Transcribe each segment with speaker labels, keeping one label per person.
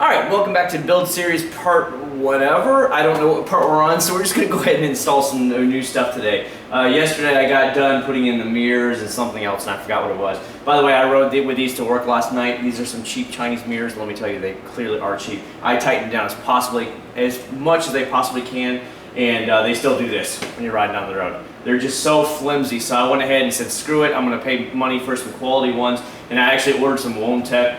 Speaker 1: Alright, welcome back to Build Series part whatever. I don't know what part we're on, so we're just going to go ahead and install some new stuff today. Yesterday I got done putting in the mirrors and something else, and I forgot what it was. By the way, I rode with these to work last night. These are some cheap Chinese mirrors. Let me tell you, they clearly are cheap. I tightened them down as much as they possibly can, and they still do this when you're riding down the road. They're just so flimsy, so I went ahead and said, screw it, I'm going to pay money for some quality ones. And I actually ordered some Womtech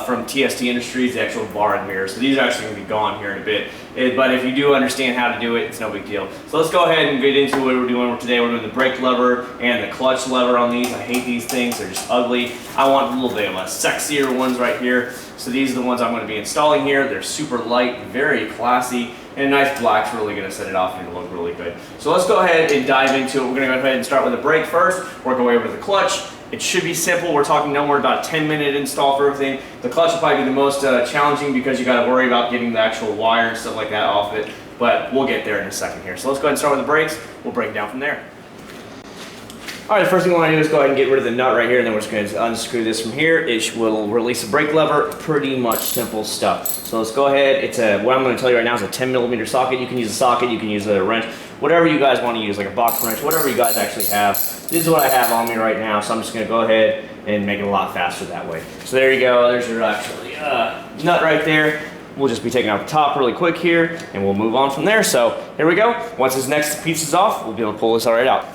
Speaker 1: from TST Industries, the actual bar and mirror. So these are actually going to be gone here in a bit. But if you do understand how to do it, it's no big deal. So let's go ahead and get into what we're doing today. We're doing the brake lever and the clutch lever on these. I hate these things, they're just ugly. I want a little bit of a sexier ones right here. So these are the ones I'm going to be installing here. They're super light, very classy. And a nice black's really going to set it off and it'll look really good. So let's go ahead and dive into it. We're going to go ahead and start with the brake first, work our way over to the clutch. It should be simple. We're talking no more about a 10-minute install for everything. The clutch will probably be the most challenging because you got to worry about getting the actual wire and stuff like that off it. But we'll get there in a second here. So let's go ahead and start with the brakes. We'll break it down from there. Alright, the first thing we want to do is go ahead and get rid of the nut right here, and then we're just going to unscrew this from here. It will release the brake lever. Pretty much simple stuff. So let's go ahead. What I'm going to tell you right now is a 10mm socket. You can use a socket, you can use a wrench, whatever you guys want to use, like a box wrench, whatever you guys actually have. This is what I have on me right now, so I'm just going to go ahead and make it a lot faster that way. So there you go. There's your actually nut right there. We'll just be taking out the top really quick here, and we'll move on from there. So here we go. Once this next piece is off, we'll be able to pull this all right out.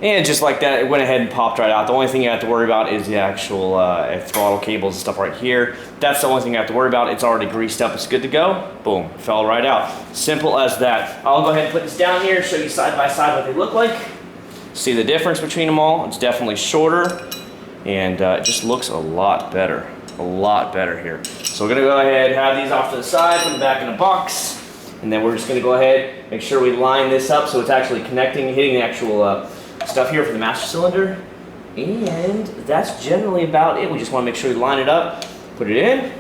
Speaker 1: And just like that, it went ahead and popped right out. The only thing you have to worry about is the actual throttle cables and stuff right here. That's the only thing you have to worry about. It's already greased up. It's good to go. Boom. Fell right out. Simple as that. I'll go ahead and put this down here, show you side by side what they look like. See the difference between them all. It's definitely shorter, and it just looks a lot better. A lot better here. So we're going to go ahead and have these off to the side, put them back in a box, and then we're just going to go ahead, make sure we line this up so it's actually connecting, hitting the actual stuff here for the master cylinder, and that's generally about it. We just want to make sure we line it up, put it in,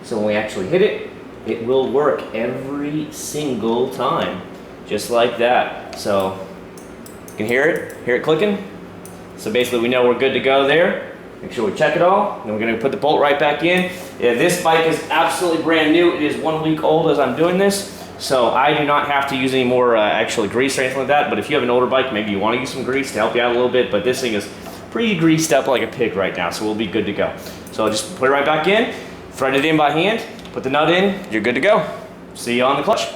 Speaker 1: so when we actually hit it, it will work every single time, just like that. So you can hear it clicking. So basically we know we're good to go there. Make sure we check it all, then we're going to put the bolt right back in. This bike is absolutely brand new. It is 1 week old as I'm doing this. So I do not have to use any more actually grease or anything like that, but if you have an older bike, maybe you want to use some grease to help you out a little bit, but this thing is pretty greased up like a pig right now, so we'll be good to go. So I'll just put it right back in, thread it in by hand, put the nut in, you're good to go. See you on the clutch.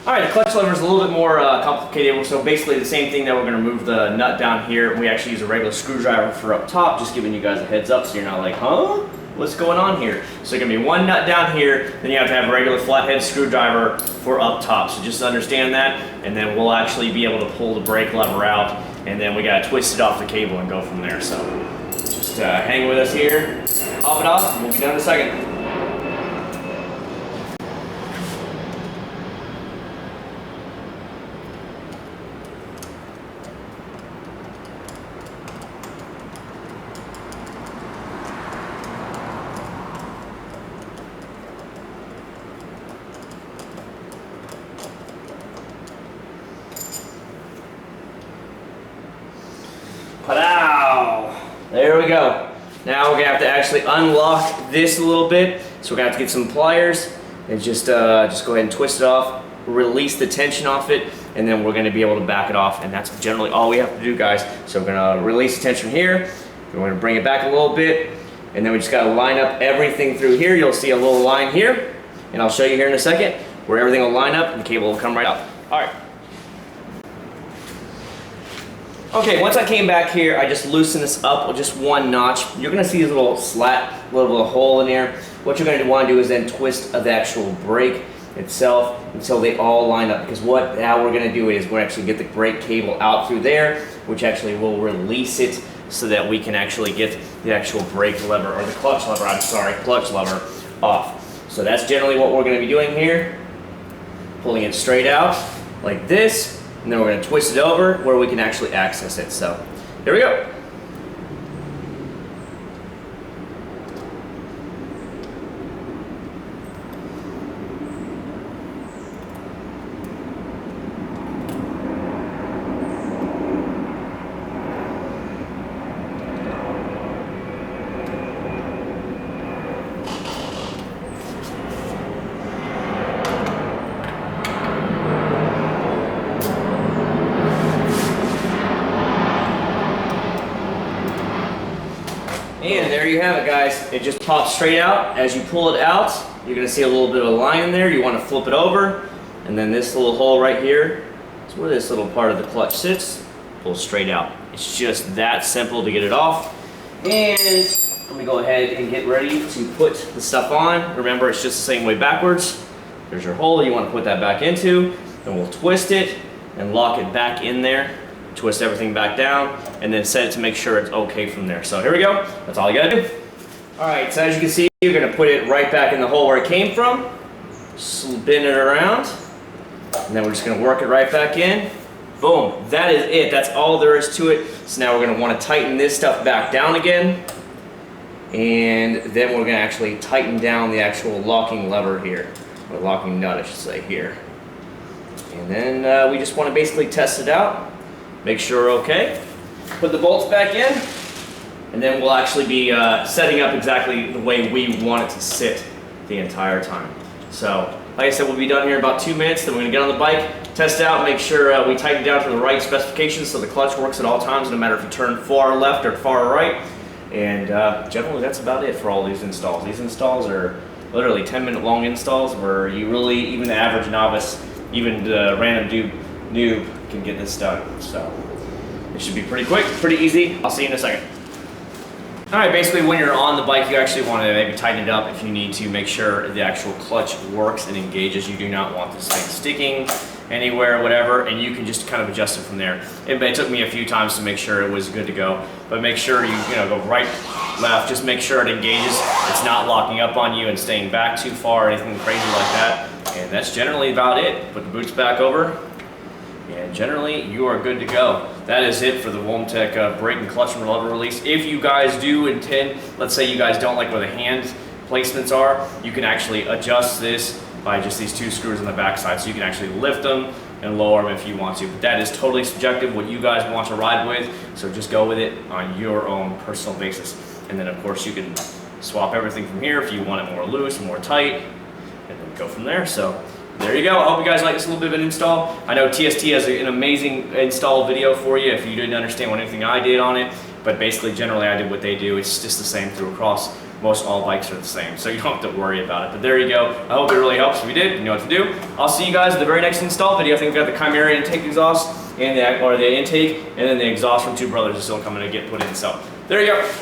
Speaker 1: Alright, the clutch lever is a little bit more complicated, so basically the same thing that we're going to move the nut down here. We actually use a regular screwdriver for up top, just giving you guys a heads up so you're not like, huh? What's going on here? So there's going to be one nut down here, then you have to have a regular flathead screwdriver for up top. So just understand that, and then we'll actually be able to pull the brake lever out, and then we got to twist it off the cable and go from there. So just hang with us here, pop it off, and we'll be done in a second. Pow! There we go. Now we're gonna have to actually unlock this a little bit. So we're gonna have to get some pliers and just go ahead and twist it off, release the tension off it, and then we're gonna be able to back it off. And that's generally all we have to do, guys. So we're gonna release the tension here. We're gonna bring it back a little bit, and then we just gotta line up everything through here. You'll see a little line here, and I'll show you here in a second where everything will line up and the cable will come right out. All right. Okay, once I came back here, I just loosened this up with just one notch. You're gonna see this little slat, little bit of hole in there. What you're gonna want to do is then twist the actual brake itself until they all line up, because how we're gonna do it is we're actually get the brake cable out through there, which actually will release it so that we can actually get the actual brake lever, or the clutch lever off. So that's generally what we're gonna be doing here. Pulling it straight out like this. And then we're going to twist it over where we can actually access it. So, here we go. there you have it, guys. It just pops straight out. As you pull it out, you're gonna see a little bit of a line in there. You wanna flip it over, and then this little hole right here is where this little part of the clutch sits. Pull straight out. It's just that simple to get it off. And let me go ahead and get ready to put the stuff on. Remember, it's just the same way backwards. There's your hole you wanna put that back into. Then we'll twist it and lock it back in there. Twist everything back down, and then set it to make sure it's okay from there. So here we go. That's all you gotta do. All right, so as you can see, you're gonna put it right back in the hole where it came from, spin it around, and then we're just gonna work it right back in. Boom, that is it. That's all there is to it. So now we're gonna wanna tighten this stuff back down again, and then we're gonna actually tighten down the actual locking lever here, or locking nut, I should say, here. And then we just wanna basically test it out. Make sure we're okay. Put the bolts back in, and then we'll actually be setting up exactly the way we want it to sit the entire time. So, like I said, we'll be done here in about 2 minutes. Then we're gonna get on the bike, test out, make sure we tighten down to the right specifications so the clutch works at all times, no matter if you turn far left or far right. And generally, that's about it for all these installs. These installs are literally 10-minute long installs where you really, even the average novice, even the random noob can get this done. So it should be pretty quick, pretty easy. I'll see you in a second. All right, basically when you're on the bike, you actually want to maybe tighten it up if you need to, make sure the actual clutch works and engages. You do not want this thing sticking anywhere, whatever, and you can just kind of adjust it from there. It took me a few times to make sure it was good to go, but make sure you go right, left, just make sure it engages. It's not locking up on you and staying back too far or anything crazy like that. And that's generally about it. Put the boots back over, and generally you are good to go. That is it for the WOMTech brake and clutch and lever release. If you guys do intend, let's say you guys don't like where the hand placements are, you can actually adjust this by just these 2 screws on the back side. So you can actually lift them and lower them if you want to. But that is totally subjective, what you guys want to ride with. So just go with it on your own personal basis. And then of course you can swap everything from here if you want it more loose, more tight, and then go from there. So there you go. I hope you guys like this little bit of an install. I know TST has an amazing install video for you if you didn't understand anything I did on it. But basically, generally, I did what they do. It's just the same through across. Most all bikes are the same, so you don't have to worry about it. But there you go. I hope it really helps. If you did, you know what to do. I'll see you guys at the very next install video. I think we've got the Chimera intake exhaust and the intake, and then the exhaust from Two Brothers is still coming to get put in. So there you go.